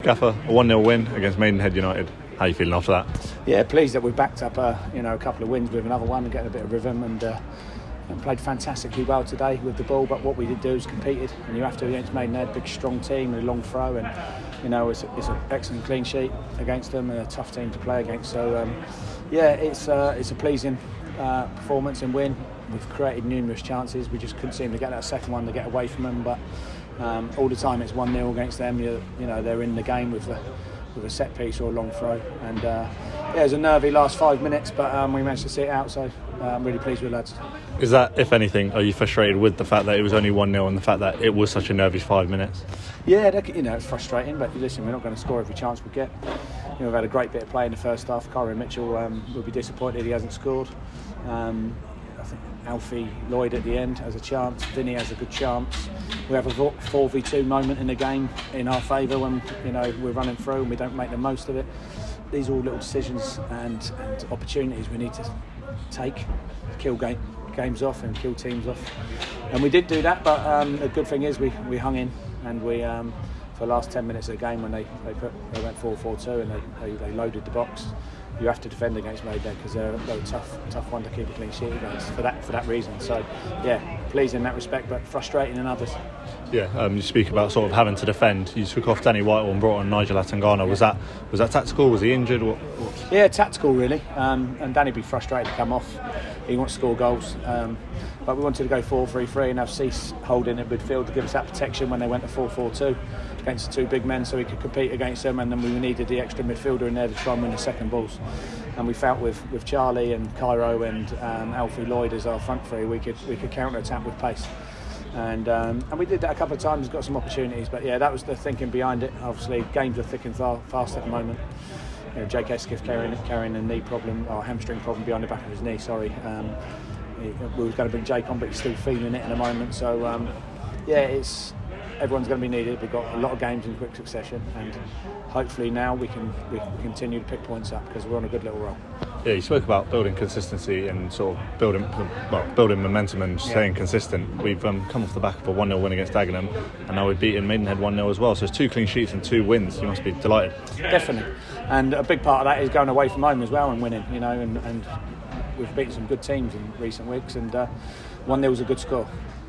Gaffer, a 1-0 win against Maidenhead United. How are you feeling after that? Yeah, pleased that we've backed up a couple of wins with another one and getting a bit of rhythm and played fantastically well today with the ball. But what we did do is competed, and you have to against Maidenhead, big strong team with a long throw, and it's an excellent clean sheet against them and a tough team to play against. So it's a pleasing performance and win. We've created numerous chances. We just couldn't seem to get that second one to get away from them. But all the time it's 1-0 against them. They're in the game with a set piece or a long throw, and it was a nervy last 5 minutes, but we managed to see it out. So I'm really pleased with the lads. Is that, if anything, are you frustrated with the fact that it was only 1-0 and the fact that it was such a nervy 5 minutes? Yeah, it's frustrating, but listen, we're not going to score every chance we get. We've had a great bit of play in the first half. Kyron Mitchell will be disappointed he hasn't scored. I think Alfie Lloyd at the end has a chance. Vinny has a good chance. We have a 4v2 moment in the game in our favour when we're running through and we don't make the most of it. These are all little decisions and opportunities we need to take, kill games off and kill teams off. And we did do that, but the good thing is we hung in, and we for the last 10 minutes of the game when they went 4-4-2 and they loaded the box. You have to defend against Maidenhead because they're a tough one to keep a clean sheet against for that reason. So yeah, pleased in that respect, but frustrating in others. Yeah, you speak about sort of having to defend. You took off Danny Whitehall and brought on Nigel Atangana. Was that tactical? Was he injured? What? Yeah, tactical really. And Danny would be frustrated to come off. He wants to score goals. But we wanted to go 4-3-3 and have Cease holding at midfield to give us that protection when they went to 4-4-2 against the two big men, so we could compete against them. And then we needed the extra midfielder in there to try and win the second balls. And we felt with Charlie and Cairo and Alfie Lloyd as our front three, we could counter attack with pace. And we did that a couple of times, got some opportunities. But yeah, that was the thinking behind it. Obviously, games are thick and fast at the moment. Jake Eskiff carrying a knee problem, or hamstring problem behind the back of his knee. Sorry. We were going to bring Jake on, but he's still feeling it in the moment. So everyone's going to be needed. We've got a lot of games in quick succession, and hopefully now we can continue to pick points up because we're on a good little roll. Yeah, you spoke about building consistency and sort of building momentum and staying consistent. We've come off the back of a 1-0 win against Dagenham, and now we've beaten Maidenhead 1-0 as well. So it's 2 clean sheets and 2 wins. You must be delighted. Definitely, and a big part of that is going away from home as well and winning. And we've beaten some good teams in recent weeks, and 1-0 is a good score.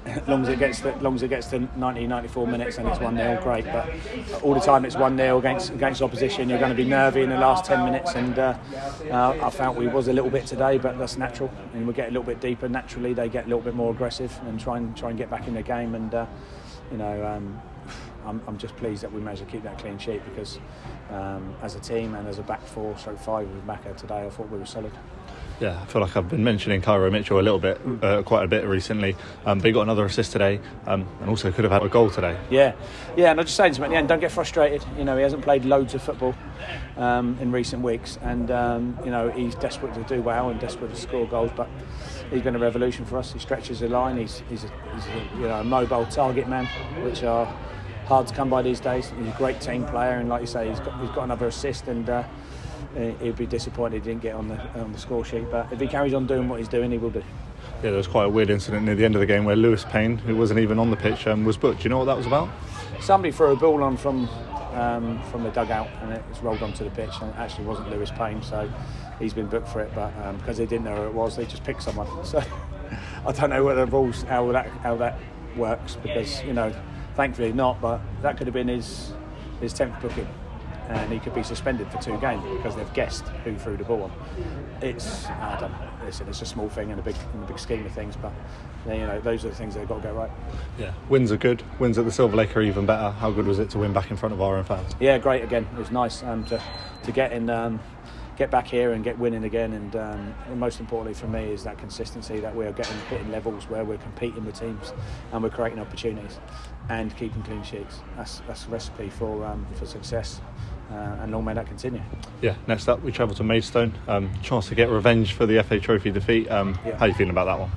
As long as it gets to 90-94 minutes and it's 1-0, great. But all the time it's 1-0 against opposition, you're going to be nervy in the last 10 minutes. And I felt we was a little bit today, but that's natural. And we get a little bit deeper naturally. They get a little bit more aggressive and try and get back in the game. And I'm just pleased that we managed to keep that clean sheet because as a team and as a back 4/5 with Macca today, I thought we were solid. Yeah, I feel like I've been mentioning Cairo Mitchell a little bit, quite a bit recently, but he got another assist today, and also could have had a goal today. Yeah, and I just saying to him at the end, don't get frustrated. He hasn't played loads of football in recent weeks, and he's desperate to do well and desperate to score goals. But he's been a revolution for us. He stretches the line. He's a mobile target man, which are hard to come by these days. He's a great team player, and like you say, he's got another assist, and he'd be disappointed he didn't get on the score sheet. But if he carries on doing what he's doing, he will do. Yeah, there was quite a weird incident near the end of the game where Lewis Payne, who wasn't even on the pitch, was booked. Do you know what that was about? Somebody threw a ball on from the dugout and it's rolled onto the pitch, and it actually wasn't Lewis Payne, so he's been booked for it. But because they didn't know who it was, they just picked someone. So I don't know what the rules, how that works, because thankfully not. But that could have been his 10th booking, and he could be suspended for 2 games because they've guessed who threw the ball on. I don't know. Listen, it's a small thing in the big scheme of things, but those are the things that have got to go right. Yeah, wins are good. Wins at the Silver Lake are even better. How good was it to win back in front of our own fans? Yeah, great again. It was nice to get back here and get winning again, and most importantly for me is that consistency, that we are hitting levels where we're competing with teams and we're creating opportunities and keeping clean sheets. That's a recipe for success, and long may that continue. Yeah, next up we travel to Maidstone, chance to get revenge for the FA Trophy defeat. How are you feeling about that one?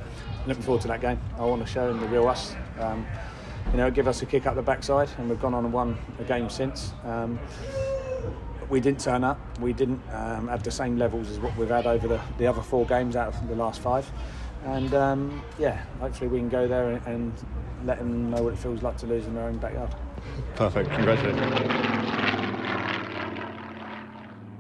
Looking forward to that game. I want to show them the real us. Give us a kick up the backside, and we've gone on and won a game since. We didn't turn up. We didn't have the same levels as what we've had over the other 4 games out of the last 5. And hopefully we can go there and let them know what it feels like to lose in their own backyard. Perfect. Congratulations.